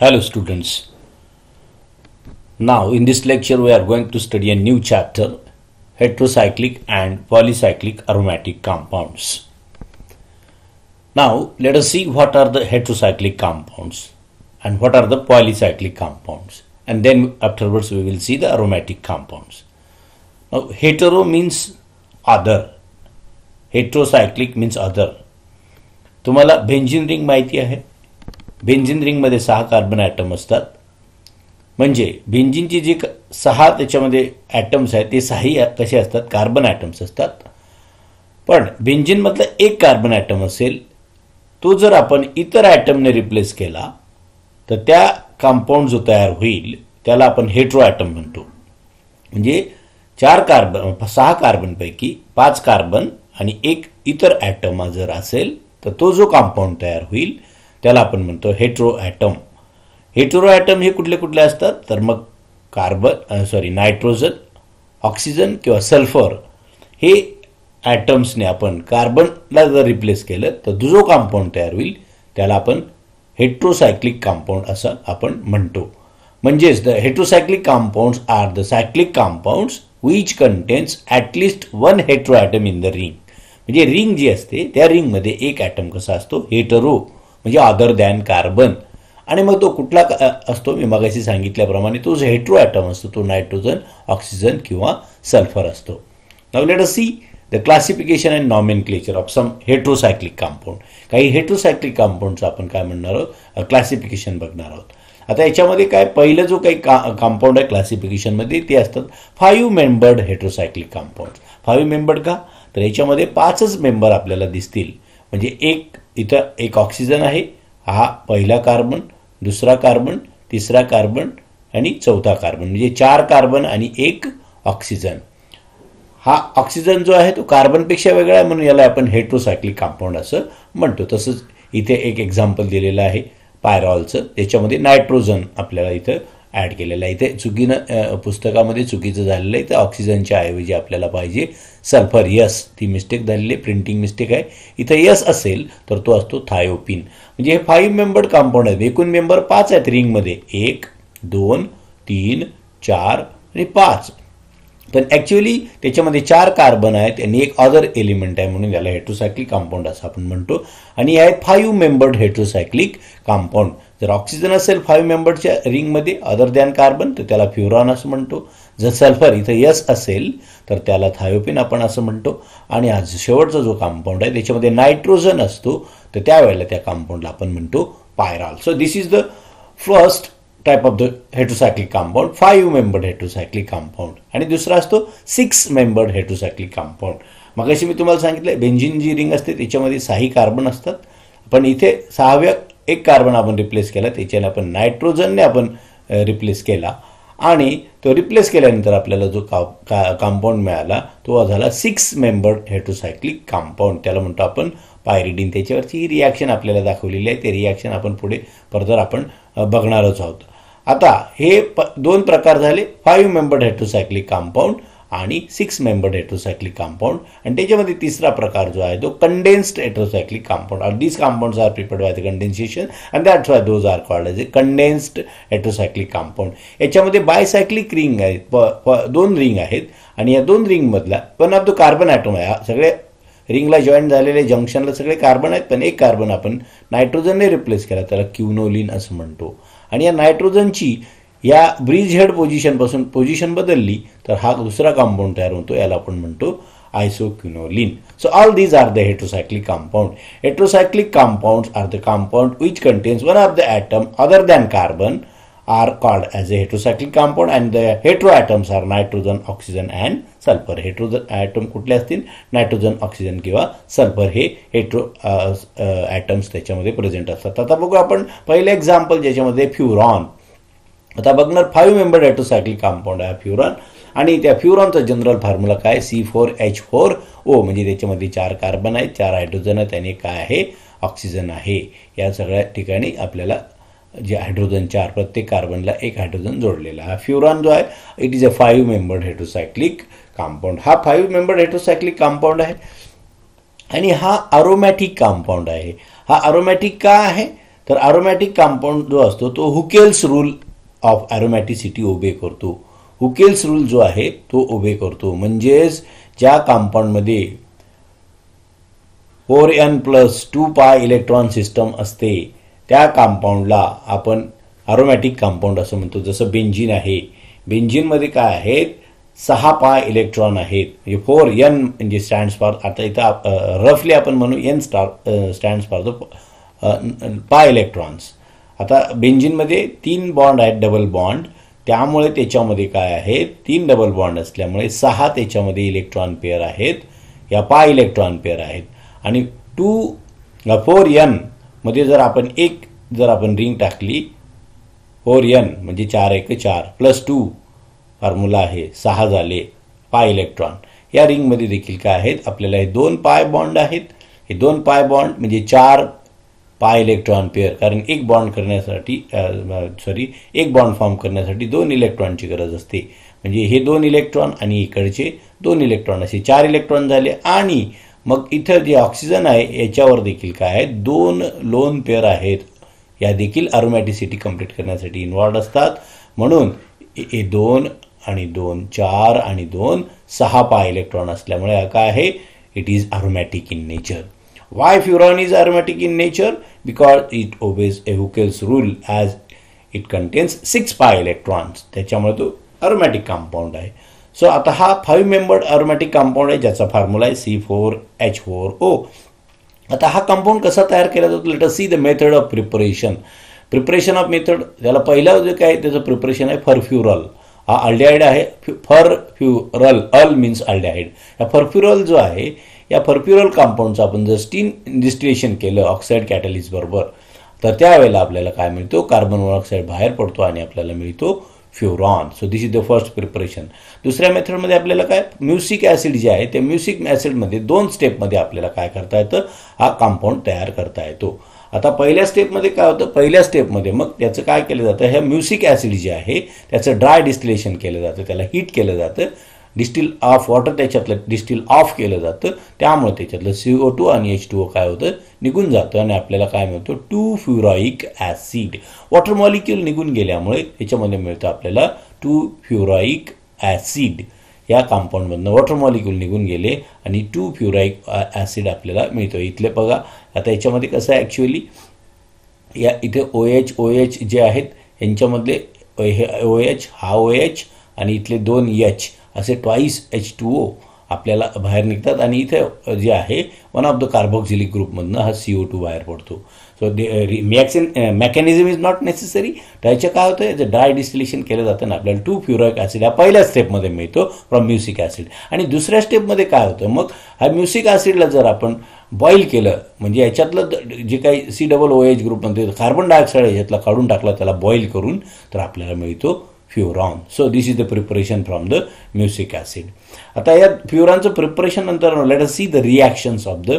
Hello students. Now in this lecture we are going to study a new chapter, heterocyclic and polycyclic aromatic compounds. Now let us see what are the heterocyclic compounds and what are the polycyclic compounds, and then afterwards we will see the aromatic compounds. Now hetero means other, heterocyclic means other. तुम्हाला benzene ring माहिती आहे? Benzene ring मध्ये 6 carbon item असतात. म्हणजे बेंझिनची जी 6 त्याच्यामध्ये atoms आहेत ते 6 कसे असतात? कार्बन ॲटम्स असतात. पण बेंझिन मधला एक कार्बन ॲटम असेल तो जर आपण इतर ॲटमने रिप्लेस केला तर त्या कंपाऊंड जो तयार होईल त्याला आपण हेटेरो ॲटम म्हणतो. म्हणजे 6 कार्बन पैकी 5 कार्बन आणि एक इतर ॲटम जर असेल तर तो जो कंपाऊंड तयार होईल त्याला आपण म्हणतो हेटेरो ॲटम. हेटेरो ॲटम हे कुठले कुठले असतात? तर मग नायट्रोजन, ऑक्सिजन किंवा सल्फर हे ॲटम्सने आपण कार्बनला जर रिप्लेस केलं तर जो कंपाऊंड तयार होईल त्याला आपण हेटेरोसायक्लिक कंपाऊंड असं आपण म्हणतो. म्हणजेच the heterocyclic compounds are the cyclic compounds which contains at least one hetero atom in the ring. म्हणजे रिंग जी असते त्या रिंगमध्ये एक ॲटम कसा असतो? हेटेरो, म्हणजे अदर दॅन कार्बन. आणि मग तो कुठला असतो? मी मगाशी सांगितल्याप्रमाणे तो जो हेटेरो ॲटम असतो तो नायट्रोजन, ऑक्सिजन किंवा सल्फर असतो. Now let us see the classification and nomenclature of some heterocyclic compound. काही हेटेरोसायक्लिक कंपाऊंडचं आपण काय म्हणणार आहोत? क्लासिफिकेशन बघणार आहोत. आता याच्यामध्ये काय पहिलं जो काही कंपाऊंड आहे क्लासिफिकेशनमध्ये ते असतात 5 मेंबर्ड हेटेरोसायक्लिक कंपाऊंड. 5 मेंबर्ड का? तर याच्यामध्ये 5च मेंबर आपल्याला दिसतील. म्हणजे इथं एक ऑक्सिजन आहे, हा पहिला कार्बन, दुसरा कार्बन, तिसरा कार्बन आणि चौथा कार्बन. म्हणजे 4 कार्बन आणि 1 ऑक्सिजन. हा ऑक्सिजन जो आहे तो कार्बनपेक्षा वेगळा आहे म्हणून याला आपण हेटेरोसायक्लिक कंपाऊंड असं म्हणतो. तसंच इथे एक एक्झाम्पल दिलेलं आहे पायरॉलचं, त्याच्यामध्ये नायट्रोजन आपल्याला इथं ॲड केलेलं आहे. इथे चुकीनं पुस्तकामध्ये चुकीचं झालेलं आहे. इथं ऑक्सिजनच्या ऐवजी आपल्याला पाहिजे सल्फर, यस, ती मिस्टेक झालेली आहे, प्रिंटिंग मिस्टेक आहे. इथं यस असेल तर तो असतो थायोपिन. म्हणजे हे 5 मेंबर्ड कंपाऊंड आहेत. एकूण मेंबर 5 आहेत रिंगमध्ये, 1, 2, 3, 4 आणि 5. पण ॲक्च्युअली त्याच्यामध्ये 4 कार्बन आहेत आणि एक अदर एलिमेंट आहे म्हणून याला हेटेरोसायक्लिक कंपाऊंड असं आपण म्हणतो. आणि हे आहेत 5 मेंबर्ड हेटेरोसायक्लिक कंपाऊंड. जर ऑक्सिजन असेल 5 मेंबर्डच्या रिंगमध्ये अदर दॅन कार्बन तर त्याला फ्युरॉन असं म्हणतो. जर सल्फर इथं यस असेल तर त्याला थायोपिन आपण असं म्हणतो. आणि हा शेवटचा जो कंपाऊंड आहे त्याच्यामध्ये नायट्रोजन असतो तर त्यावेळेला त्या कंपाऊंडला आपण म्हणतो pyrrole. So this is the first type of the heterocyclic compound, 5 membered heterocyclic compound. आणि दुसरा असतो 6 मेंबर्ड हेटेरोसायक्लिक कंपाऊंड. मगाशी मी तुम्हाला सांगितलं बेंझिन जी रिंग असते त्याच्यामध्ये 6 कार्बन असतात. पण इथे 6व्या एक कार्बन आपण रिप्लेस केला, त्याच्याने आपण नायट्रोजनने आपण रिप्लेस केला. आणि तो रिप्लेस केल्यानंतर आपल्याला जो कंपाऊंड मिळाला तो झाला 6 मेंबर्ड हेटेरोसायक्लिक कंपाऊंड. त्याला म्हणतो आपण पायरिडीन. त्याच्यावरची ही रिॲक्शन आपल्याला दाखवलेली आहे. ते रिॲक्शन आपण पुढे फर्दर आपण बघणारच आहोत. आता हे 2 प्रकार झाले, 5 मेंबर्ड हेटेरोसायक्लिक कंपाऊंड आणि 6 मेंबर्ड हेटेरोसायक्लिक कंपाऊंड. आणि त्याच्यामध्ये तिसरा प्रकार जो आहे तो condensed heterocyclic compound. Are these compounds are prepared by the condensation and that's why those are called as a condensed heterocyclic compound. याच्यामध्ये बायसायक्लिक रिंग आहेत, 2 रिंग आहेत. आणि या 2 रिंगमधला one of the carbon atom आहे. सगळे रिंगला जॉईन झालेले जंक्शनला सगळे कार्बन आहेत, पण एक कार्बन आपण नायट्रोजनने रिप्लेस केला त्याला क्युनोलिन असं म्हणतो. आणि या नायट्रोजनची या ब्रिज हेड पोझिशनपासून पोझिशन बदलली तर हा दुसरा कंपाऊंड तयार होतो, याला आपण म्हणतो isoquinoline. So all these are the heterocyclic compound. Heterocyclic compounds are the compound which contains one of the atom other than carbon are called as a heterocyclic compound and the hetero atoms are nitrogen, oxygen and sulfur. Hetero atom कुठले असतील? Nitrogen, oxygen किंवा sulphur हे hetero atoms त्याच्यामध्ये present असतात. आता बघू आपण पहिलं एक्झाम्पल ज्याच्यामध्ये फ्युरॉन. आता बघणार 5 मेंबर्ड हेटेरोसायक्लिक कंपाऊंड आहे फ्युरॉन. आणि त्या फ्युरॉनचा जनरल फॉर्म्युला काय? C4H4O. म्हणजे त्याच्यामध्ये 4 कार्बन आहेत, 4 हायड्रोजन आहेत आणि काय आहे? ऑक्सिजन आहे. या सगळ्या ठिकाणी आपल्याला जे हायड्रोजन 4 प्रत्येक कार्बनला 1 हायड्रोजन जोडलेला. हा फ्युरॉन जो आहे it is a 5 membered heterocyclic compound. हा 5 मेंबर्ड हेटेरोसायक्लिक कंपाऊंड आहे आणि हा अरोमॅटिक कंपाऊंड आहे. हा अरोमॅटिक का आहे? तर अरोमॅटिक कंपाऊंड जो असतो तो हुकेल्स रूल ऑफ अरोमॅटिसिटी ओबे करतो. हुकेल्स रूल जो आहे तो ओबे करतो. म्हणजेच ज्या कंपाऊंडमध्ये 4n+2π इलेक्ट्रॉन सिस्टम असते त्या कंपाऊंडला आपण अरोमॅटिक कंपाऊंड असं म्हणतो. जसं बेंझिन आहे, बेंझिनमध्ये काय आहेत 6π इलेक्ट्रॉन आहेत. म्हणजे 4n म्हणजे स्टँड्स फॉर, आता इथं रफली आपण म्हणू n स्टँड्स फॉर द पाय इलेक्ट्रॉन्स. आता बेंझिनमध्ये 3 बॉन्ड आहेत, डबल बॉन्ड, त्यामुळे त्याच्यामध्ये काय आहे 3 डबल बॉन्ड असल्यामुळे 6 त्याच्यामध्ये इलेक्ट्रॉन पेअर आहेत, या पाय इलेक्ट्रॉन पेअर आहेत. आणि 4n मध्ये जर आपण रिंग टाकली 4n म्हणजे 4 1 4 +2 फॉर्म्युला आहे 6 झाले पाय इलेक्ट्रॉन. या रिंगमध्ये देखील काय आहेत आपल्याला हे 2 पाय बॉन्ड आहेत. हे 2 पाय बॉन्ड म्हणजे 4 पाय इलेक्ट्रॉन पेअर, कारण एक बॉन्ड फॉर्म करण्यासाठी 2 इलेक्ट्रॉनची गरज असते. म्हणजे हे 2 इलेक्ट्रॉन आणि इकडचे 2 इलेक्ट्रॉन असे 4 इलेक्ट्रॉन झाले. आणि मग इथं जे ऑक्सिजन आहे याच्यावर देखील काय आहे 2 लोन पेअर आहेत, या देखील अरोमॅटिसिटी कंप्लीट करण्यासाठी इन्व्हॉल्ड असतात. म्हणून हे 2 आणि 2 4 आणि 2 6 पाय इलेक्ट्रॉन असल्यामुळे हा काय आहे, it is aromatic in nature. Why furan is aromatic in nature? Because it obeys a Huckel's rule as it contains 6 pi electrons. त्याच्यामुळे तो aromatic compound आहे. सो आता हा 5 membered aromatic compound आहे ज्याचा फॉर्म्युला आहे C4H4O. आता हा कंपाऊंड कसा तयार केला जातो, late us see the method of preparation. Preparation of method, त्याला पहिला जे काय त्याचं प्रिपरेशन आहे फरफ्युरल. हा अल्डिहाइड आहे, फरफ्युरल, अल मीन्स अल्डिहाइड. हा फरफ्युरल जो आहे या फरफ्युरल कंपाऊंडचं आपण जर स्टीम डिस्टिलेशन केलं ऑक्साईड कॅटलिस्ट बरोबर, तर त्यावेळेला आपल्याला काय मिळतो, कार्बन मोनॉक्साईड बाहेर पडतो आणि आपल्याला मिळतो furan. So this is the first preparation. दुसऱ्या मेथडमध्ये आपल्याला काय म्युसिक ॲसिड जे आहे ते म्युसिक ॲसिडमध्ये 2 स्टेपमध्ये आपल्याला काय करता येतं, हा कंपाऊंड तयार करता येतो. आता पहिल्या स्टेपमध्ये काय होतं, पहिल्या स्टेपमध्ये मग त्याचं काय केलं जातं, हे म्युसिक ॲसिड जे आहे त्याचं ड्राय डिस्टिलेशन केलं जातं, त्याला हीट केलं जातं, डिस्टिल ऑफ वॉटर त्याच्यातलं डिस्टिल ऑफ केलं जातं, त्यामुळे त्याच्यातलं CO2 आणि H2O काय होतं निघून जातं आणि आपल्याला काय मिळतं 2 फ्युराईक ॲसिड. वॉटर मॉलिक्यूल निघून गेल्यामुळे त्याच्यामध्ये मिळतं आपल्याला 2 फ्युराईक ॲसिड. या कंपाऊंडमधनं वॉटर मॉलिक्यूल निघून गेले आणि 2 फ्युराईक ॲसिड आपल्याला मिळतो. इथले बघा आता याच्यामध्ये कसं आहे ॲक्च्युअली, या इथे OH जे आहेत यांच्यामधले हे OH, हा OH आणि इथले 2 H असे ट्वाईस H2O आपल्याला बाहेर निघतात आणि इथे जे आहे वन ऑफ द कार्बोक्सिलिक ग्रुपमधनं हा CO2 बाहेर पडतो. So mechanism is not necessary. त्याचं काय होतं, जर ड्राय डिस्टिलेशन केलं जातं ना आपल्याला 2 फ्युरिक ॲसिड हा पहिल्या स्टेपमध्ये मिळतो फ्रॉम म्युसिक ॲसिड. आणि दुसऱ्या स्टेपमध्ये काय होतं, मग हा म्युसिक ॲसिडला जर आपण बॉईल केलं, म्हणजे याच्यातलं जे काही COOH ग्रुपमध्ये कार्बन डायऑक्साईड याच्यातला काढून टाकला त्याला बॉईल करून, तर आपल्याला मिळतो furan. So this is the preparation from the mucic acid. आता या फ्युरॉनचं प्रिपरेशन नंतर let us see the reactions of the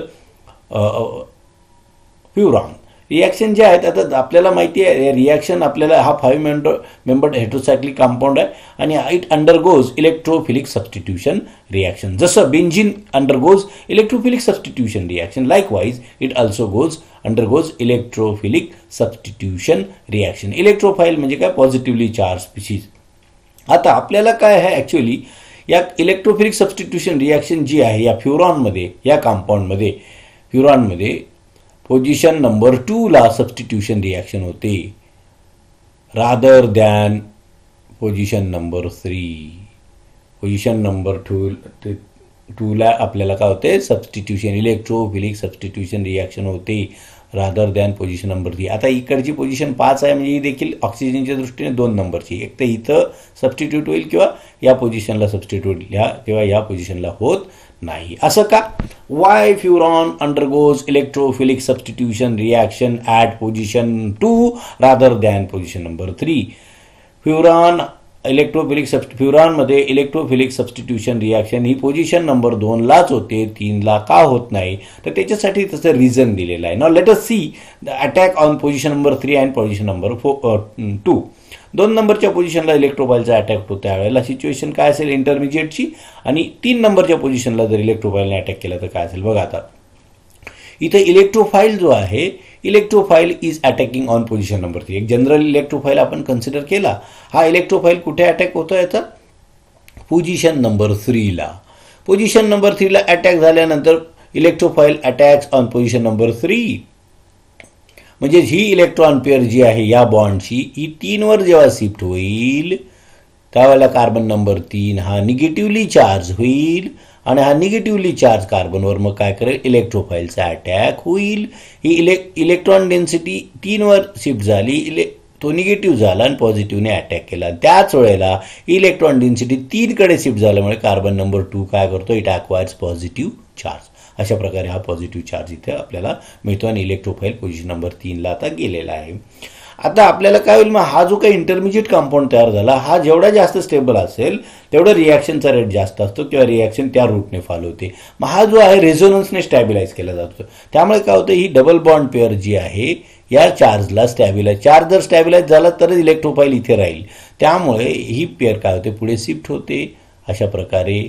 furan. Reaction जे आहेत आता आपल्याला माहिती आहे, रिॲक्शन आपल्याला हा 5 मेंबर्ड हेट्रोसायक्लिक कंपाऊंड आहे आणि it undergoes electrophilic substitution reaction. जसं benzene undergoes electrophilic substitution reaction, likewise it also undergoes electrophilic substitution reaction. Electrophile म्हणजे काय, पॉझिटिव्हली चार्ज स्पीशीज. आता आपल्याला काय आहे ॲक्च्युअली, या इलेक्ट्रोफिलिक सबस्टिट्यूशन रिॲक्शन जी आहे या फ्युरॉनमध्ये, या कंपाऊंडमध्ये फ्युरॉनमध्ये पोझिशन नंबर 2 ला सबस्टिट्यूशन रिॲक्शन होते rather than position number 3. Position number 2 ला आपल्याला काय होते, सबस्टिट्यूशन इलेक्ट्रोफिलिक सबस्टिट्यूशन रिॲक्शन होते रादर दॅन पोझिशन नंबर 3. आता इकडची पोझिशन 5 आहे म्हणजे ही देखील ऑक्सिजनच्या दृष्टीने 2 नंबरची, एक तर इथं सबस्टिट्यूट होईल किंवा या पोझिशनला सबस्टिट्यूट किंवा या पोझिशनला होत नाही. असं का, why furan undergoes electrophilic substitution reaction at position 2 rather than position number 3. फ्युरॉनमध्ये इलेक्ट्रोफिलिक सबस्टिट्यूशन रिॲक्शन ही पोझिशन नंबर 2 लाच होते, 3 ला का होत नाही, तर त्याच्यासाठी तसं रिझन दिलेलं आहे. Now let us see the attack on position number 3 and position number 2. 2 नंबरच्या पोझिशनला इलेक्ट्रोफाईलचा अटॅक होतो त्यावेळेला सिच्युएशन काय असेल इंटरमिजिएटची, आणि 3 नंबरच्या पोझिशनला जर इलेक्ट्रोफाईलने अटॅक केला तर काय असेल बघा. आता इथे इलेक्ट्रोफाईल जो आहे इलेक्ट्रोफाईल is attacking on position number 3. एक जनरल इलेक्ट्रोफाईल आपण कन्सिडर केला. हा इलेक्ट्रोफाईल कुठे अटॅक होतो याचा? पोझिशन नंबर 3ला. पोझिशन नंबर 3ला अटॅक झाल्यानंतर electrophile attacks on position number 3. म्हणजे ही इलेक्ट्रॉन पेअर जी आहे या बॉन्डची ही 3वर जेव्हा शिफ्ट होईल त्यावेळेला कार्बन नंबर 3 हा निगेटिव्हली चार्ज होईल आणि हा निगेटिव्हली चार्ज कार्बनवर मग काय करेल? इलेक्ट्रोफाईलचा अटॅक होईल. ही इलेक्ट्रॉन डेन्सिटी 3वर शिफ्ट झाली, तो निगेटिव्ह झाला आणि पॉझिटिव्हने अटॅक केला. त्याच वेळेला इलेक्ट्रॉन डेन्सिटी 3कडे शिफ्ट झाल्यामुळे कार्बन नंबर 2 काय करतो? It acquires positive charge. अशा प्रकारे हा पॉझिटिव्ह चार्ज इथे आपल्याला मिळतो आणि इलेक्ट्रोफाईल पोझिशन नंबर 3ला आता गेलेला आहे. आता आपल्याला काय होईल? मग हा जो काही इंटरमिजिएट कंपाऊंड तयार झाला हा जेवढा जास्त स्टेबल असेल तेवढं रिॲक्शनचा रेट जास्त असतो किंवा रिॲक्शन त्या रूटने फॉलो होते. मग हा जो आहे रेझोनन्सने स्टॅबिलाइज केला जातो. त्यामुळे काय होतं? ही डबल बॉन्ड पेअर जी आहे या चार्जला चार्ज जर स्टॅबिलाइज झाला तरच इलेक्ट्रोफाईल इथे राहील. त्यामुळे ही पेअर काय होते? पुढे शिफ्ट होते अशा प्रकारे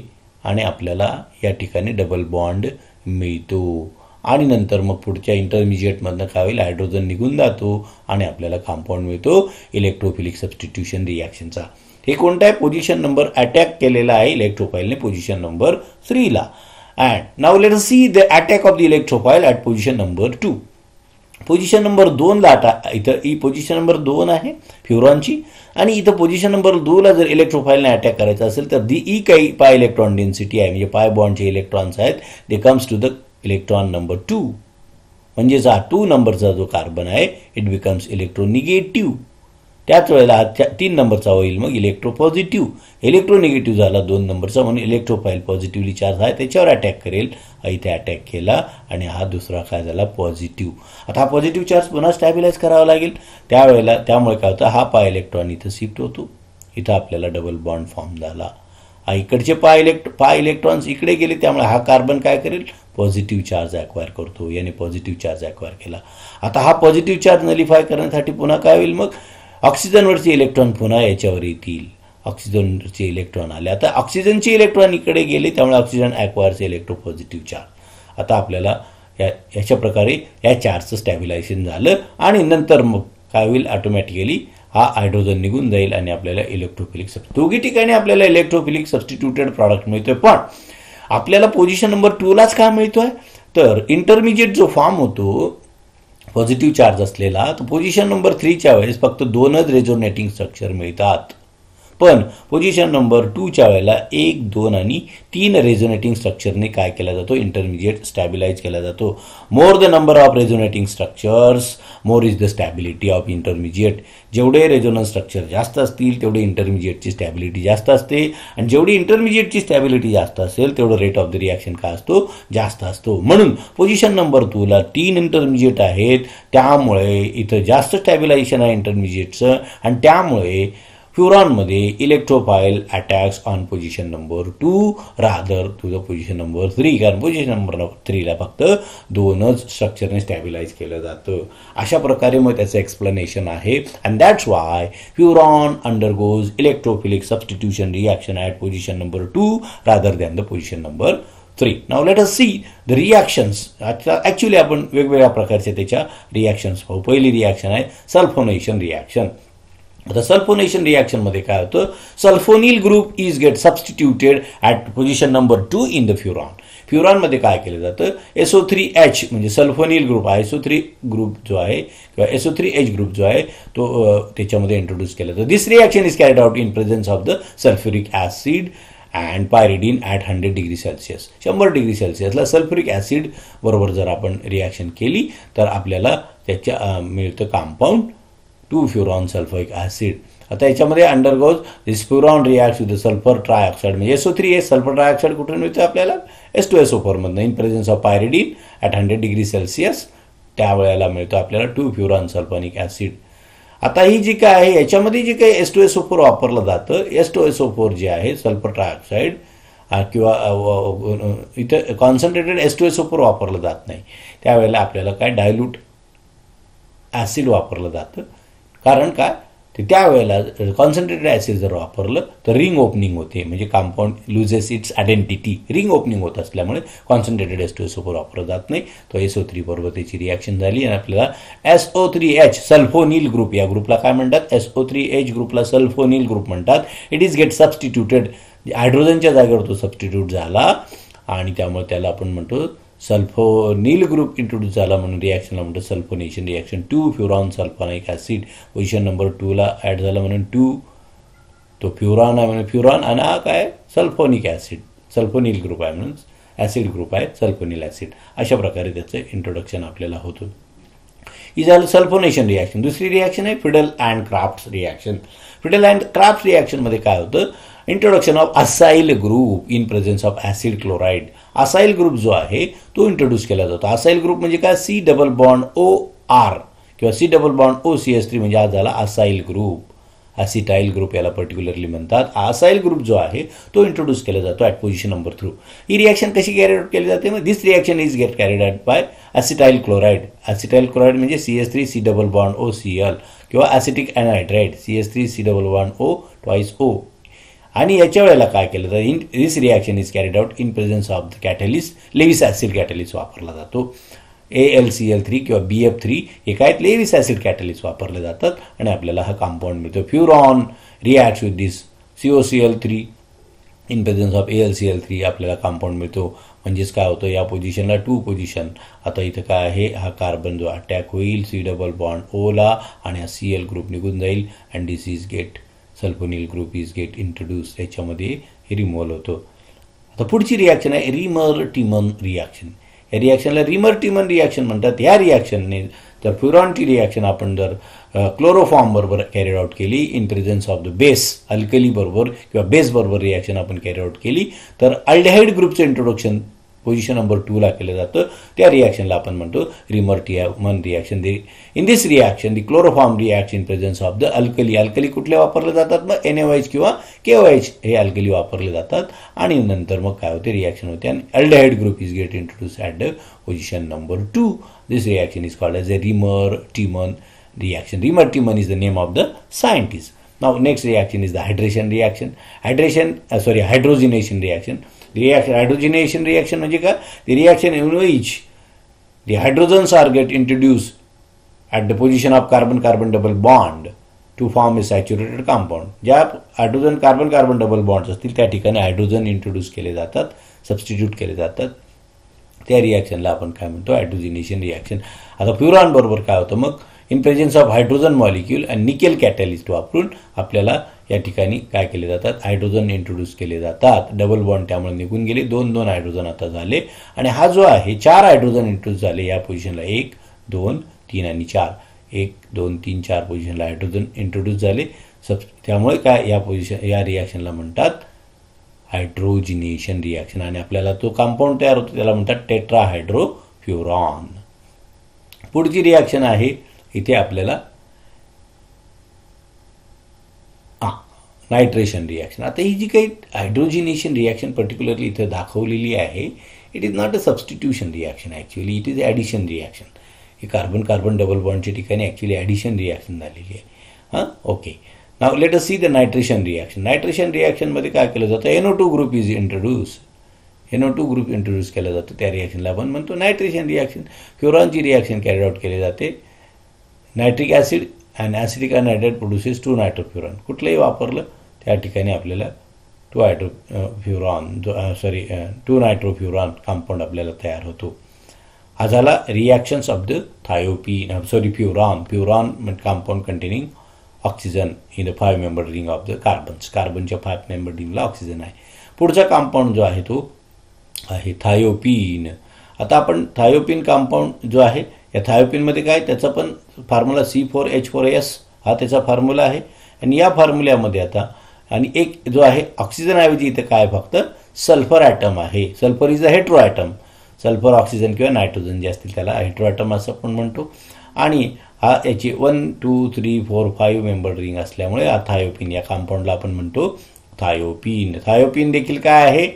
आणि आपल्याला या ठिकाणी डबल बॉन्ड मिळतो. आणि नंतर मग पुढच्या इंटरमिजिएटमधनं काय होईल? हायड्रोजन निघून जातो आणि आपल्याला कंपाऊंड मिळतो इलेक्ट्रोफिलिक सबस्टिट्यूशन रिॲक्शनचा. हे कोणतं आहे? पोझिशन नंबर अटॅक केलेला आहे इलेक्ट्रोफाईलने पोझिशन नंबर 3ला. And now let us see the attack of the electrophile at position number 2. Position number 2ला इथं ही पोझिशन नंबर 2 आहे फ्युरॉनची आणि इथं पोझिशन नंबर 2ला जर इलेक्ट्रोफाईलने अटॅक करायचा असेल तर ही काही पाय इलेक्ट्रॉन डेन्सिटी आहे म्हणजे पाय बॉन्डचे इलेक्ट्रॉन्स आहेत they comes to the electron number 2. म्हणजेच हा 2 नंबरचा जो कार्बन आहे इट बिकम्स इलेक्ट्रोनिगेटिव्ह. त्याच वेळेला हा 3 नंबरचा होईल मग इलेक्ट्रोपॉझिटिव्ह. इलेक्ट्रोनिगेटिव्ह झाला 2 नंबरचा म्हणून इलेक्ट्रोफाईल पॉझिटिव्हली चार्ज आहे त्याच्यावर अटॅक करेल. इथे अटॅक केला आणि हा दुसरा काय झाला? पॉझिटिव्ह. आता हा पॉझिटिव्ह चार्ज पुन्हा स्टॅबिलाइज करावा लागेल. त्यामुळे काय होतं? हा पाय इलेक्ट्रॉन इथं शिफ्ट होतो. इथं आपल्याला डबल बॉन्ड फॉर्म झाला. इकडचे पाय इलेक्ट्रॉन्स इकडे गेले त्यामुळे हा कार्बन काय करेल? पॉझिटिव्ह चार्ज अक्वायर करतो. याने पॉझिटिव्ह चार्ज अक्वायर केला. आता हा पॉझिटिव्ह चार्ज नलिफाय करण्यासाठी पुन्हा काय होईल? मग ऑक्सिजनवरचे इलेक्ट्रॉन पुन्हा याच्यावर येतील. ऑक्सिजनचे इलेक्ट्रॉन आले. आता ऑक्सिजनचे इलेक्ट्रॉन इकडे गेले त्यामुळे ऑक्सिजन अक्वायर्स इलेक्ट्रोपॉझिटिव्ह चार्ज. आता आपल्याला याच्या प्रकारे या चार्जचं स्टॅबिलायझेशन झालं आणि नंतर मग काय होईल? ऑटोमॅटिकली हा हायड्रोजन निघून जाईल आणि आपल्याला इलेक्ट्रोफिलिक दोघी ठिकाणी आपल्याला इलेक्ट्रोफिलिक सबस्टिट्यूटेड प्रॉडक्ट मिळतोय. पण आपल्याला पोझिशन नंबर 2लाच काय मिळतोय? तर इंटरमिजिएट जो फॉर्म होतो पॉझिटिव्ह चार्ज असलेला तो पोझिशन नंबर 3च्या वेळेस फक्त 2च रेझोनेटिंग स्ट्रक्चर मिळतात. पण पोझिशन नंबर 2च्या वेळेला 1, 2 आणि 3 रेझोनेटिंग स्ट्रक्चरने काय केला जातो? इंटरमिजिएट स्टॅबिलाइज केला जातो. More the number of resonating structures more is the stability of intermediate. जेवढे रेझोनन्स स्ट्रक्चर जास्त असतील तेवढे इंटरमिजिएटची स्टॅबिलिटी जास्त असते आणि जेवढी इंटरमिजिएटची स्टॅबिलिटी जास्त असेल तेवढं रेट ऑफ द रिॲक्शन काय असतो? जास्त असतो. म्हणून पोझिशन नंबर 2ला 3 इंटरमिजिएट आहेत त्यामुळे इथं जास्त स्टॅबिलायझेशन आहे इंटरमिजिएटचं आणि त्यामुळे फ्युरॉनमध्ये electrophile attacks on position number 2 rather to the position number 3. कारण पोझिशन नंबर 3ला फक्त 2च स्ट्रक्चरने स्टॅबिलाइज केलं जातं. अशा प्रकारे मग त्याचं एक्सप्लेनेशन आहे. And that's why furan undergoes electrophilic substitution reaction at position number 2 rather than the position number 3. Now let us see the reactions. आता ॲक्च्युली आपण वेगवेगळ्या प्रकारचे त्याच्या रिॲक्शन्स पाहू. पहिली रिॲक्शन आहे सल्फोनेशन रिॲक्शन. आता सल्फोनेशन रिॲक्शनमध्ये काय होतं? Sulphonyl group is get substituted at position number 2 in the furan. फ्युरॉनमध्ये काय केलं जातं? SO3H म्हणजे सल्फोनिल ग्रुप आहे. SO3 ग्रुप जो आहे किंवा SO3H ग्रुप जो आहे तो त्याच्यामध्ये इंट्रोड्यूस केला जातो. This reaction is carried out in presence of the sulphuric acid and pyridine at 100 degree Celsius. 100 degree सेल्सिअसला सल्फ्युरिक ॲसिड बरोबर जर आपण रिॲक्शन केली तर आपल्याला त्याच्या मिळतं कंपाऊंड 2 फ्युरॉन सल्फ्युरिक ॲसिड. आता याच्यामध्ये undergoes this furan reacts with sulphur trioxide म्हणजे SO3H सल्फर ट्रायऑक्साईड कुठून मिळतं आपल्याला? H2SO4 मधनं in presence of pyridine at 100 degree Celsius. त्यावेळेला मिळतो आपल्याला 2 फ्युरॉन सल्फ्युरिक ॲसिड. आता ही जी काय आहे याच्यामध्ये जे काही H2SO4 वापरलं जातं H2SO4 जे आहे सल्फर ट्रायऑक्साईड किंवा इथं कॉन्सन्ट्रेटेड H2SO4 वापरलं जात नाही. त्यावेळेला आपल्याला काय डायल्यूट ॲसिड वापरलं जातं. कारण काय? तर त्यावेळेला कॉन्सन्ट्रेटेड ॲसिड जर वापरलं तर रिंग ओपनिंग होते, म्हणजे compound loses it's identity. Ring opening होत असल्यामुळे कॉन्सन्ट्रेटेड H2SO4 वापरला जात नाही. तो SO3 बरोबर त्याची रिॲक्शन झाली आणि आपल्याला SO3H सल्फोनिल ग्रुप, या ग्रुपला काय म्हणतात, SO3H ग्रुपला सल्फोनिल ग्रुप म्हणतात. इट इज गेट सबस्टिट्यूटेड, हायड्रोजनच्या जागेवर तो सबस्टिट्यूट झाला आणि त्यामुळे त्याला आपण म्हणतो सल्फोनिल ग्रुप इंट्रोड्यूस झाला म्हणून रिॲक्शनला म्हणतो sulphonation reaction. 2 furan sulphonic acid position number 2ला ॲड झाला म्हणून 2 तो फ्युरॉन आहे म्हणून फ्युरॉन, आणि हा काय सल्फोनिक ॲसिड, सल्फोनिल ग्रुप आहे म्हणून ॲसिड ग्रुप आहे सल्फोनिल ॲसिड. अशा प्रकारे त्याचं इंट्रोडक्शन आपल्याला होतं. ही झालं सल्फोनेशन रिॲक्शन. दुसरी रिॲक्शन आहे Friedel and Crafts reaction. Friedel and Crafts रिॲक्शनमध्ये काय होतं, introduction of acyl group in presence of acid chloride. Acyl group जो आहे तो इंट्रोड्यूस केला जातो. असाइल ग्रुप म्हणजे काय, C++OR किंवा C++OCH3 म्हणजे हा झाला असाइल ग्रुप. असिटाइल ग्रुप याला पर्टिक्युलरली म्हणतात. असाइल ग्रुप जो आहे तो इंट्रोड्यूस केला जातो ॲट पोझिशन नंबर 3. ही रिॲक्शन कशी कॅरी आउट केली जाते, मग this reaction is get carried out by acetyl chloride. Acetyl chloride म्हणजे CH3C++OCl किंवा acetic anhydride CH3C++O twice O. आणि याच्या वेळेला काय केलं तर this reaction is carried out in presence of the catalyst. Lewis acid catalyst वापरला जातो. AlCl3 किंवा BF3 हे काय लेविस ॲसिड कॅटलिस्ट वापरले जातात आणि आपल्याला हा कंपाऊंड मिळतो. Furan reacts with this COCl3 in presence of AlCl3 आपल्याला कंपाऊंड मिळतो. म्हणजेच काय होतं, या पोझिशनला 2 पोझिशन. आता इथं काय आहे, हा कार्बन जो अटॅक होईल C++Oला आणि हा Cl ग्रुप निघून जाईल and this is get sulphonyl group is get introduce. याच्यामध्ये हे रिमूव्हल होतो. आता पुढची रिॲक्शन आहे रिमर टिमन रिॲक्शन. या रिॲक्शनला रिमर टिमन रिॲक्शन म्हणतात. या रिॲक्शनने जर फ्युरॉनची रिॲक्शन आपण जर क्लोरोफॉर्म बरोबर कॅरी आउट केली in presence of the base, alkali बरोबर किंवा बेस बरोबर रिॲक्शन आपण कॅरी आउट केली तर अल्डेहाइड ग्रुपचं इंट्रोडक्शन पोझिशन नंबर 2ला केलं जातं. त्या रिॲक्शनला आपण म्हणतो Reimer Tiemann reaction. In this reaction the chloroform reaction in presence of the alkali. Alkali कुठले वापरले जातात, मग NaOH किंवा KOH हे अल्कली वापरले जातात आणि नंतर मग काय होते, रिॲक्शन होते आणि aldehyde group is get introduce at the position number 2. This reaction is called as a Reimer Tiemann reaction. Remer Timon is the name of the scientist. Now next reaction is the hydration reaction. Hydrogenation reaction. Hydrogenation reaction म्हणजे काय, the reaction in which the hydrogens are get introduced at the position of carbon-carbon double bond to form a saturated compound. ज्या hydrogen carbon double bonds असतील त्या ठिकाणी hydrogen introduce केले जातात, substitute केले जातात. त्या रिॲक्शनला आपण काय म्हणतो, हायड्रोजिनेशन रिॲक्शन. आता फ्युरॉन बरोबर काय होतं, मग in presence of hydrogen molecule आणि निकेल कॅटॅलिस्ट वापरून आपल्याला या ठिकाणी काय केले जातात, हायड्रोजन इंट्रोड्यूस केले जातात. डबल बॉन्ड त्यामुळे निघून गेले, 2 हायड्रोजन आता झाले आणि हा जो आहे 4 हायड्रोजन इंट्रोड्यूस झाले या पोझिशनला. 1, 2, 3 आणि 4. 1, 2, 3, 4 पोझिशनला हायड्रोजन इंट्रोड्यूस झाले. त्यामुळे काय या रिॲक्शनला म्हणतात हायड्रोजिनेशन रिॲक्शन आणि आपल्याला तो कंपाऊंड तयार होतो त्याला म्हणतात टेट्राहायड्रोफ्युरॉन. पुढची रिॲक्शन आहे इथे आपल्याला नायट्रेशन रिॲक्शन. आता ही जी काही हायड्रोजिनेशन रिॲक्शन पर्टिक्युलरली इथे दाखवलेली आहे, it is not a substitution reaction, actually it is addition reaction. ही कार्बन डबल बॉन्डच्या ठिकाणी ॲक्च्युअली ॲडिशन रिॲक्शन झालेली आहे. Okay, now let us see the nitration reaction. Nitration रिॲक्शनमध्ये काय केलं जातं, NO2 group is introduce. NO2 group introduce केला जातो, त्या रिॲक्शनला आपण म्हणतो नायट्रेशन रिॲक्शन. फ्युरॉनची रिॲक्शन कॅरी आउट केली जाते. Nitric acid and acidic anhydride produces 2 nitrofuran. कुठलंही वापरलं त्या ठिकाणी आपल्याला 2 नायट्रोफ्युरॉन कंपाऊंड आपल्याला तयार होतो. हा झाला reactions of the furan. Furan compound containing oxygen in the 5 member ring of the carbons. कार्बनच्या 5 मेंबर रिंगला ऑक्सिजन आहे. पुढचा कंपाऊंड जो आहे तो आहे थायोपीन. आता आपण थायोपीन कंपाऊंड जो आहे, या थायोपीनमध्ये काय, त्याचा पण फॉर्म्युला C4H4S हा त्याचा फॉर्म्युला आहे. आणि या फॉर्म्युल्यामध्ये आता आणि एक जो आहे ऑक्सिजनऐवजी इथे काय फक्त सल्फर ॲटम आहे. Sulphur is a hetero atom. Sulphur oxygen किंवा नायट्रोजन जे असतील त्याला हेट्रो ॲटम असं आपण म्हणतो. आणि हा याची 1, 2, 3, 4, 5 मेंबर रिंग असल्यामुळे हा थायोपीन या कंपाऊंडला आपण म्हणतो थायोपीन. थायोपीन देखील काय आहे,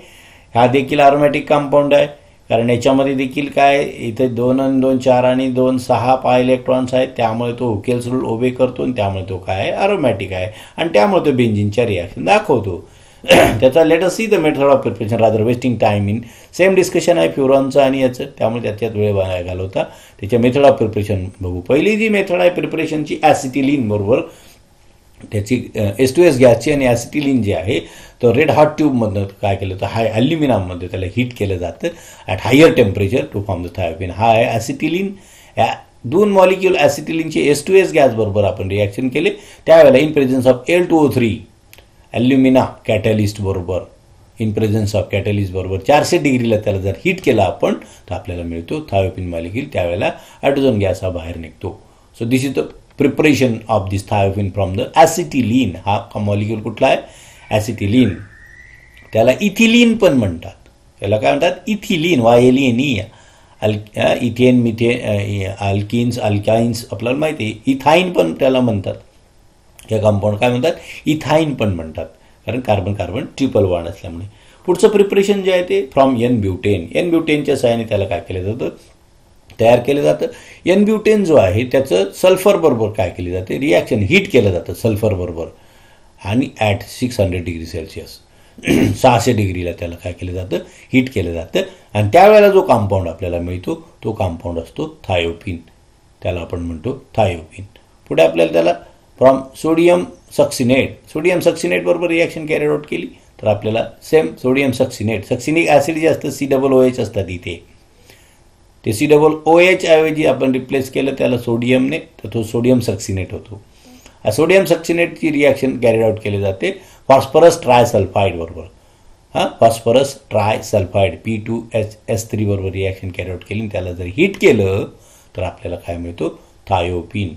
हा देखील अरोमॅटिक कंपाऊंड आहे. कारण याच्यामध्ये देखील काय इथे 2 आणि 2 4 आणि 2 6 पाय इलेक्ट्रॉन्स आहेत, त्यामुळे तो हुकेल्स रूल ओबे करतो आणि त्यामुळे तो काय आहे अरोमॅटिक आहे आणि त्यामुळे तो बेंझिनच्या रिॲक्शन दाखवतो. त्याचा late us see the method of preparation rather wasting time in same discussion आहे फ्युरॉनचं आणि याचं, त्यामुळे त्याच्यात वेळ घालवता त्याच्या मेथड ऑफ प्रिपरेशन बघू. पहिली जी मेथड आहे प्रिपरेशनची ॲसिटिलीन बरोबर त्याची H2S गॅसची आणि ॲसिटिलीन जे आहे तर रेड हॉट ट्यूबमधनं काय केलं तर हाय ॲल्युमिनियममध्ये त्याला हीट केलं जातं at higher temperature to form the thiophene. हा आहे ॲसिटिलीन. 2 मॉलिक्यूल ॲसिटिलीनचे H2S गॅस बरोबर आपण रिॲक्शन केले त्यावेळेला in presence of Al2O3 ॲल्युमिना catalyst बरोबर इन प्रेझन्स ऑफ कॅटॅलिस्ट बरोबर 400 डिग्रीला त्याला जर हीट केलं आपण तर आपल्याला मिळतो थायोपिन मॉलिक्यूल. त्यावेळेला हायड्रोजन गॅस हा बाहेर निघतो. So this is the preparation of this thiophene from the acetylene. हा मॉलिक्यूल कुठला आहे ॲसिटिलीन. त्याला इथिलीन पण म्हणतात. त्याला काय म्हणतात ethylene YLENE. Ethane methane alkenes alkynes आपल्याला माहिती आहे. इथाईन पण त्याला म्हणतात. या कंपाऊंड काय म्हणतात इथाईन पण म्हणतात कारण कार्बन कार्बन ट्रिपल बॉन्ड असल्यामुळे. पुढचं प्रिपरेशन जे आहे ते फ्रॉम N ब्युटेन. N ब्युटेनच्या सहाय्याने त्याला काय केलं जातं तयार केलं जातं. N ब्युटेन जो आहे त्याचं सल्फर बरोबर काय केले जाते रिॲक्शन हीट केलं जातं सल्फर बरोबर आणि ॲट 600 डिग्री सेल्सिअस 600 डिग्रीला त्याला काय केलं जातं हीट केलं जातं आणि त्यावेळेला जो कंपाऊंड आपल्याला मिळतो तो कंपाऊंड असतो थायोपिन. त्याला आपण म्हणतो थायोपिन. पुढे आपल्याला त्याला फ्रॉम सोडियम सक्सिनेट बरोबर रिॲक्शन कॅरी आउट केली तर आपल्याला सेम सोडियम सक्सिनिक ॲसिड जे असतं COOH असतात इथे ते COOH ऐवजी आपण रिप्लेस केलं त्याला सोडियमने तर तो सोडियम सक्सिनेट होतो. सोडियम सक्सिनेटची रिॲक्शन कॅरी आउट केली जाते फॉस्फरस ट्रायसल्फाईड बरोबर. फॉस्फरस ट्रायसल्फाईड P2S3 बरोबर रिॲक्शन कॅरी आउट केली त्याला जर हीट केलं तर आपल्याला काय मिळतो थायोपिन.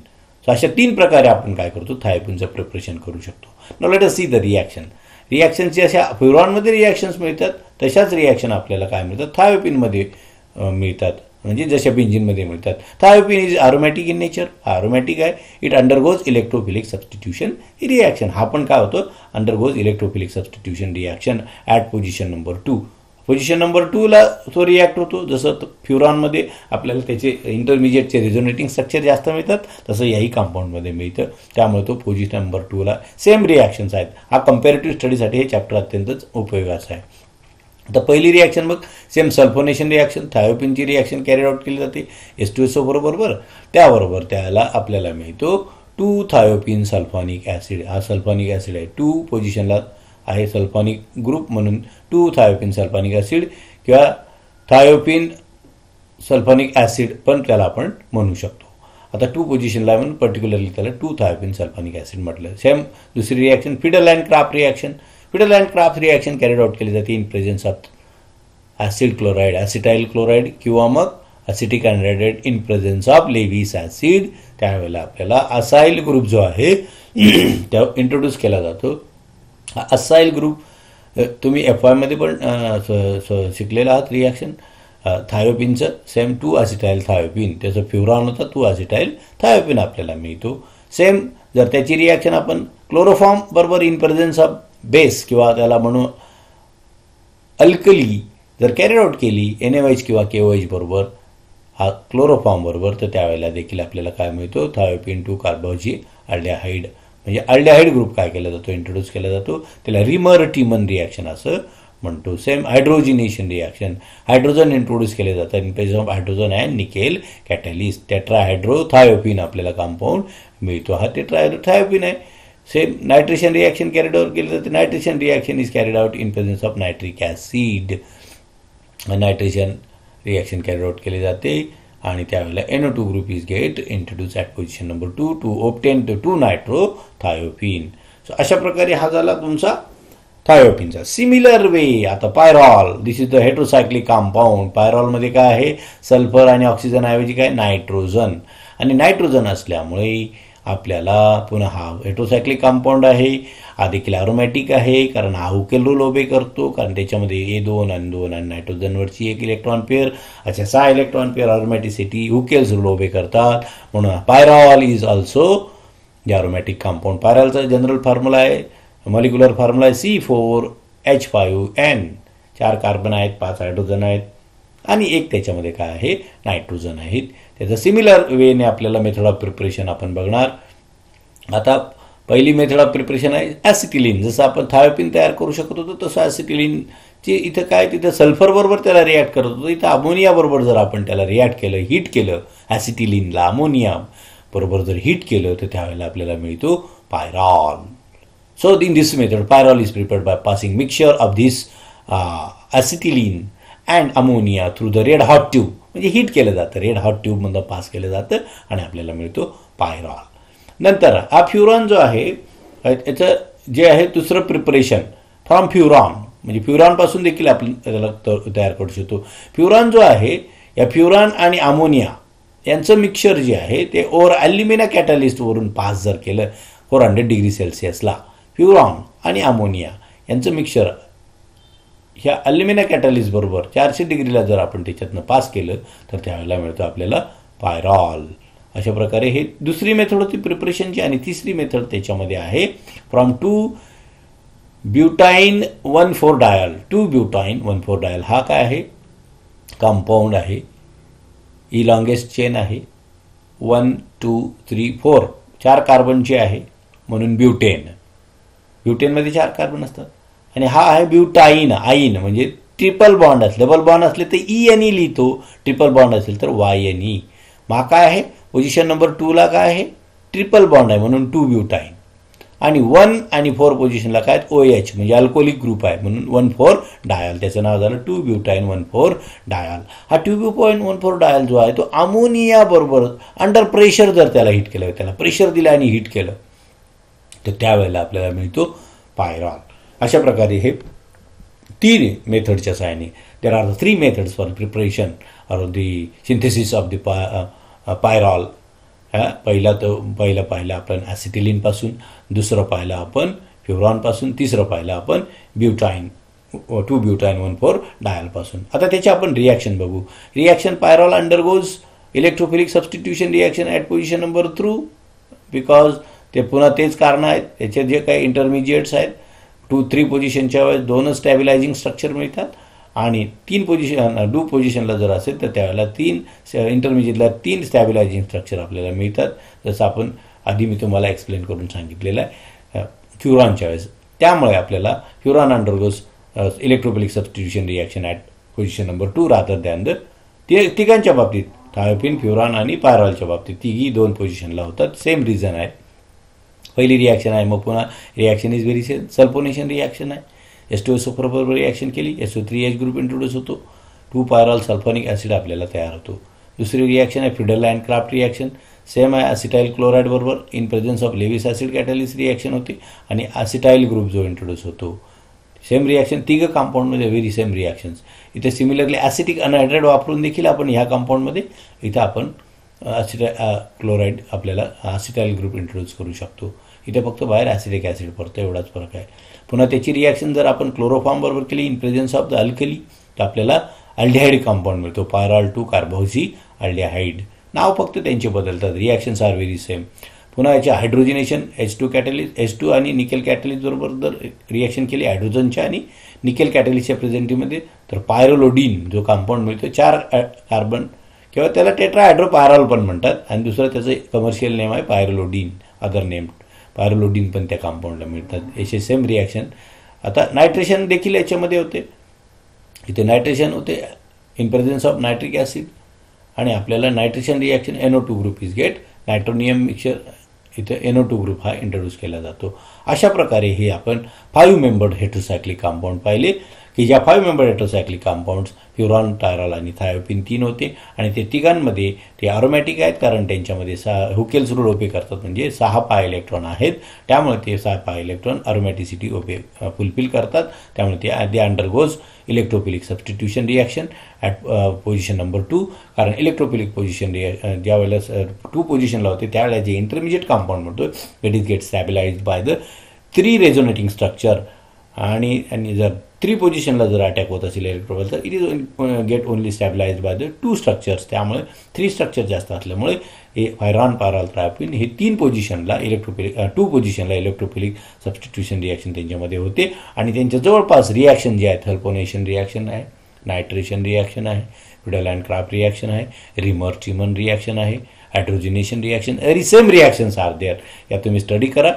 सो अशा 3 प्रकारे आपण काय करतो थायोपिनचं प्रिपरेशन करू शकतो. Now let us see the रिॲक्शनची अशा फ्युरॉनमध्ये रिॲक्शन्स मिळतात तशाच रिॲक्शन आपल्याला काय मिळतात थायोपिनमध्ये मिळतात म्हणजे जशा बेंझिनमध्ये मिळतात. Thiophene is aromatic in nature. हा अरोमॅटिक आहे. It undergoes electrophilic substitution reaction. हा पण काय होतो undergoes electrophilic substitution reaction at position number 2. Position number 2ला तो रिॲक्ट होतो. जसं फ्युरॉनमध्ये आपल्याला त्याचे इंटरमिजिएटचे रेझोनेटिंग स्ट्रक्चर जास्त मिळतात तसं याही कंपाऊंडमध्ये मिळतं त्यामुळे तो पोझिशन नंबर 2ला सेम रिॲक्शन्स आहेत. हा कम्पॅरेटिव्ह स्टडीसाठी हे चॅप्टर अत्यंतच उपयोगाचं आहे. आता पहिली रिॲक्शन मग सेम सल्फोनेशन रिॲक्शन थायोपिनची रिॲक्शन कॅरी आउट केली जाते H2SO बरोबर. त्याबरोबर त्याला आपल्याला मिळतो 2 थायोपिन सल्फॉनिक ॲसिड. हा सल्फॉनिक ॲसिड आहे 2 पोझिशनला आहे सल्फॉनिक ग्रुप म्हणून 2 थायोपिन सल्फॉनिक ॲसिड किंवा थायोपिन सल्फॉनिक ॲसिड पण त्याला आपण म्हणू शकतो. आता 2 पोझिशनला म्हणून पर्टिक्युलरली त्याला 2 थायोपिन सल्फॉनिक ॲसिड म्हटलं. सेम दुसरी reaction Friedel and craft reaction. Friedel and craft reaction carried out केली जाते in presence of acid chloride acetyl chloride किंवा मग acetic anhydride in presence of Lewis acid. त्यावेळेला आपल्याला असाईल ग्रुप जो आहे त्या इंट्रोड्यूस केला जातो. हा असाईल ग्रुप तुम्ही FYमध्ये पण शिकलेला आहात रिॲक्शन थायोपिनचं. सेम 2 ॲसिटाईल थायोपिन त्याचं फ्युरॉन होता 2 ॲसिटाईल थायोपिन आपल्याला मिळतो. सेम जर त्याची रिॲक्शन आपण क्लोरोफॉर्म बरोबर इन प्रेझन्स ऑफ बेस किंवा त्याला म्हणू अल्कली जर कॅरी आउट केली NaOH किंवा KOH बरोबर हा क्लोरोफॉर्म बरोबर तर त्यावेळेला देखील आपल्याला काय मिळतो थायोपिन 2 कार्बोक्सी अल्डेहाइड म्हणजे अल्डेहाइड ग्रुप काय केला जातो इंट्रोड्यूस केला जातो. त्याला रिमर-टीमन रिॲक्शन असं म्हणतो. Same hydrogenation reaction hydrogen introduce केले जातात in place of hydrogen and nickel catalyst. Tetrahydrothiophene आपल्याला कंपाऊंड मिळतो. हा टेट्राहायड्रोथायोपिन आहे. Same nitration reaction carried out केली जाते. Nitration reaction is carried out in presence of nitric acid. Nitration reaction carried out केली जाते आणि त्यावेळेला NO2 group is get introduce at position number 2 to obtain the 2 nitrothiophene. So अशा प्रकारे हा झाला तुमचा थायोपिनचा. सिमिलर वे आता pyrrole. This is the heterocyclic compound. पायरॉलमध्ये काय आहे सल्फर आणि ऑक्सिजन ऐवजी काय नायट्रोजन आणि नायट्रोजन असल्यामुळे आपल्याला पुन्हा हा हेट्रोसायक्लिक कंपाऊंड आहे. हा देखील अरोमॅटिक आहे कारण हा हुकेल रूल ओबे करतो कारण त्याच्यामध्ये A2 आणि 2 आणि नायट्रोजनवरची 1 इलेक्ट्रॉन पेअर अशा 6 electron pair aromaticity Huckel's rule obey करतात म्हणून pyrrole is also the aromatic compound. पायरॉलचा जनरल फॉर्म्युला आहे मॉलिक्युलर फॉर्म्युला आहे C4H5N. 4 कार्बन आहेत 5 हायड्रोजन आहेत आणि एक त्याच्यामध्ये काय आहे, नायट्रोजन आहेत. त्याचं सिमिलर वेने आपल्याला मेथड ऑफ प्रिपरेशन आपण बघणार. आता पहिली मेथड ऑफ प्रिपरेशन आहे ॲसिटिलीन. जसं आपण थायोपिन तयार करू शकत होतो तसं ॲसिटिलीनची इथं काय, तिथं सल्फर बरोबर त्याला रिॲक्ट करत होतो. इथं अमोनिया बरोबर जर आपण त्याला रिॲक्ट केलं, हीट केलं, ॲसिटिलीनला अमोनिया बरोबर जर हीट केलं तर त्यावेळेला आपल्याला मिळतो pyrrole. So in this method pyrrole is prepared by passing mixture of this acetylene and ammonia through the red hot tube. म्हणजे हीट केलं जातं, रेड हॉट ट्यूबमधून पास केलं जातं आणि आपल्याला मिळतो पायरॉल. नंतर हा फ्युरॉन जो आहे याचं जे आहे दुसरं प्रिपरेशन फ्रॉम फ्युरॉन, म्हणजे फ्युरॉनपासून देखील आपण त्याला तयार करू शकतो. फ्युरॉन जो आहे, या फ्युरॉन आणि अमोनिया यांचं मिक्सचर जे आहे ते ओव्हर ॲल्युमिना कॅटलिस्टवरून पास जर केलं 400 डिग्री सेल्सिअसला, फ्युरॉन आणि अमोनिया यांचं मिक्सचर ह्या ॲल्युमिना कॅटलिस्ट बरोबर 400 डिग्रीला जर आपण त्याच्यातनं पास केलं तर त्यावेळेला मिळतो आपल्याला पायरॉल. अशा प्रकारे हे दुसरी मेथड होती प्रिपरेशनची. आणि तिसरी मेथड त्याच्यामध्ये आहे फ्रॉम 2-ब्युटाईन 1,4-डायल. 2-ब्युटाईन 1,4-डायल हा काय आहे, कंपाऊंड आहे, इलॉंगेस्ट चेन आहे, 1, 2, 3, 4 4 कार्बनची आहे म्हणून ब्युटेन. ब्युटेनमध्ये 4 कार्बन असतात. आणि हा आहे ब्युटाईन, आईन म्हणजे ट्रिपल बॉन्ड असले, डबल बॉन्ड असले तर ENE लिहितो, ट्रिपल बॉन्ड असेल तर YNE. मग काय आहे, पोझिशन नंबर 2ला काय आहे, ट्रिपल बॉन्ड आहे म्हणून 2-ब्युटाईन. आणि 1 आणि 4 पोझिशनला काय OH म्हणजे अल्कोहोलिक ग्रुप आहे म्हणून 1,4-डायल. त्याचं नाव झालं 2-ब्युटाईन 1,4-डायल. हा 2-ब्युटाईन 1,4-डायल जो आहे तो अमोनिया बरोबर अंडर प्रेशर जर त्याला हीट केलं, त्याला प्रेशर दिलं आणि हीट केलं तर त्यावेळेला आपल्याला मिळतो पायरॉल. अशा प्रकारे हे 3 मेथडच्या सहाय्याने, there are the 3 methods for preparation or the synthesis of the pyrrole. पहिलं पाहिलं आपण ॲसिटिलीनपासून, दुसरं पाहिलं आपण फ्युरॉनपासून, तिसरं पाहिलं आपण 2-ब्युटाईन 1,4-डायलपासून. आता त्याची आपण रिॲक्शन बघू. Reaction pyrrole undergoes electrophilic substitution reaction at position number 3 because ते पुन्हा तेच कारण आहेत. त्याचे जे काही इंटरमिजिएट्स आहेत 2-3 पोझिशनच्या वेळेस 2च स्टॅबिलायझिंग स्ट्रक्चर मिळतात आणि 2 पोझिशनला जर असेल तर त्यावेळेला 3 इंटरमिजिएटला 3 स्टॅबिलायझिंग स्ट्रक्चर आपल्याला मिळतात, जसं आपण आधी मी तुम्हाला एक्सप्लेन करून सांगितलेलं आहे फ्युरॉनच्या वेळेस. त्यामुळे आपल्याला furan undergoes electrophilic substitution reaction at position number 2 rather than the तिघांच्या बाबतीत, थायोपिन, फ्युरॉन आणि पायरॉलच्या बाबतीत तिघी 2 पोझिशनला होतात. सेम रिझन आहे. पहिली रिॲक्शन आहे, मग पुन्हा reaction is very same, sulphonation reaction आहे. H2SO बरोबर रिॲक्शन केली, SO3H ग्रुप इंट्रोड्यूस होतो, 2-पायरॉल सल्फोनिक ॲसिड आपल्याला तयार होतो. दुसरी रिॲक्शन आहे Friedel and craft reaction, same आहे, असिटाईल क्लोराईड बरोबर in presence of Lewis acid catalyst reaction होते आणि असिटाईल ग्रुप जो इंट्रोड्यूस होतो. सेम रिॲक्शन, तिघं कंपाऊंडमध्ये व्हेरी सेम रिॲक्शन्स. इथे सिमिलरली ॲसिटिक अनहायड्रेट वापरून देखील आपण ह्या कंपाऊंडमध्ये इथं आपण क्लोराईड आपल्याला असिटाईल ग्रुप इंट्रोड्यूस करू शकतो. इथे फक्त बाहेर ॲसिडिक ॲसिड पडतं, एवढाच फरक आहे. पुन्हा त्याची रिॲक्शन जर आपण क्लोरोफॉर्म बरोबर केली in presence of the alkali तर आपल्याला अल्डिहाइड कंपाऊंड मिळतो, पायरॉल 2 कार्बोक्सी अल्डिहाइड. नाव फक्त त्यांचे बदलतात, रिॲक्शन्स आर व्हेरी सेम. पुन्हा याचे हायड्रोजिनेशन H2 कॅटलिस्ट, H2 आणि निकेल कॅटलिस्ट बरोबर जर रिॲक्शन केली हायड्रोजनच्या आणि निकेल कॅटलिस्टच्या प्रेझेंटीमध्ये तर पायरोलोडीन जो कंपाऊंड मिळतो, 4 कार्बन किंवा त्याला टेट्राहायड्रोपायरॉल पण म्हणतात आणि दुसरं त्याचं कमर्शियल नेम आहे पायरोलोडीन, अदर नेम पायरोलोडीन पण त्या कंपाऊंडला मिळतात. याचे सेम रिॲक्शन. आता नायट्रेशन देखील याच्यामध्ये होते, इथे नायट्रेशन होते in presence of nitric acid आणि आपल्याला nitration reaction NO2 group is get nitronium mixture, इथे NO2 ग्रुप हा इंट्रोड्यूस केला जातो. अशा प्रकारे हे आपण 5 मेंबर्ड हेट्रोसायक्लिक कंपाऊंड पाहिले की ज्या 5 मेंबर्ड हेट्रोसायक्लिक कंपाऊंड्स फ्युरॉन, टायरॉल आणि थायोपिन 3 होते आणि ते तिघांमध्ये ते अरोमॅटिक आहेत कारण त्यांच्यामध्ये हुकेल्स रूल ओबे करतात, म्हणजे 6 पाय इलेक्ट्रॉन आहेत, त्यामुळे ते 6 पाय इलेक्ट्रॉन अरोमॅटिसिटी ओबे फुलफिल करतात. त्यामुळे ते undergoes electrophilic substitution reaction at position number 2. कारण इलेक्ट्रोफिलिक पोझिशन ज्या वेळेला 2 पोझिशनला होते त्यावेळेला जे इंटरमिजिएट कंपाऊंड म्हणतो it is get stabilised by the 3 resonating structure आणि जर 3 पोझिशनला जर अटॅक होत असेल इलेक्ट्रोफिल तर it is get only stabilised by the 2 structures. त्यामुळे 3 स्ट्रक्चर जास्त असल्यामुळे हे फायरॉन, पायरॉल, थायोपिन हे 3 पोझिशनला 2 पोझिशनला इलेक्ट्रोफिलिक सबस्टिट्यूशन रिॲक्शन त्यांच्यामध्ये होते आणि त्यांच्या जवळपास रिॲक्शन जे आहेत सल्फोनेशन रिॲक्शन आहे, नायट्रेशन रिॲक्शन आहे, फिडल अँड क्राफ्ट रिॲक्शन आहे, रिमर चिमन रिॲक्शन आहे, hydrogenation reaction, same reactions are there. या तुम्ही स्टडी करा.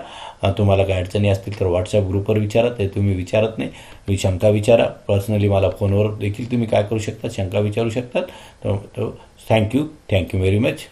तुम्हाला काय अडचणी असतील तर व्हॉट्सअप ग्रुपवर विचारा. ते तुम्ही विचारत नाही, शंका विचारा. पर्सनली मला फोनवर देखील तुम्ही काय करू शकता, शंका विचारू शकतात. तर थँक्यू व्हेरी मच.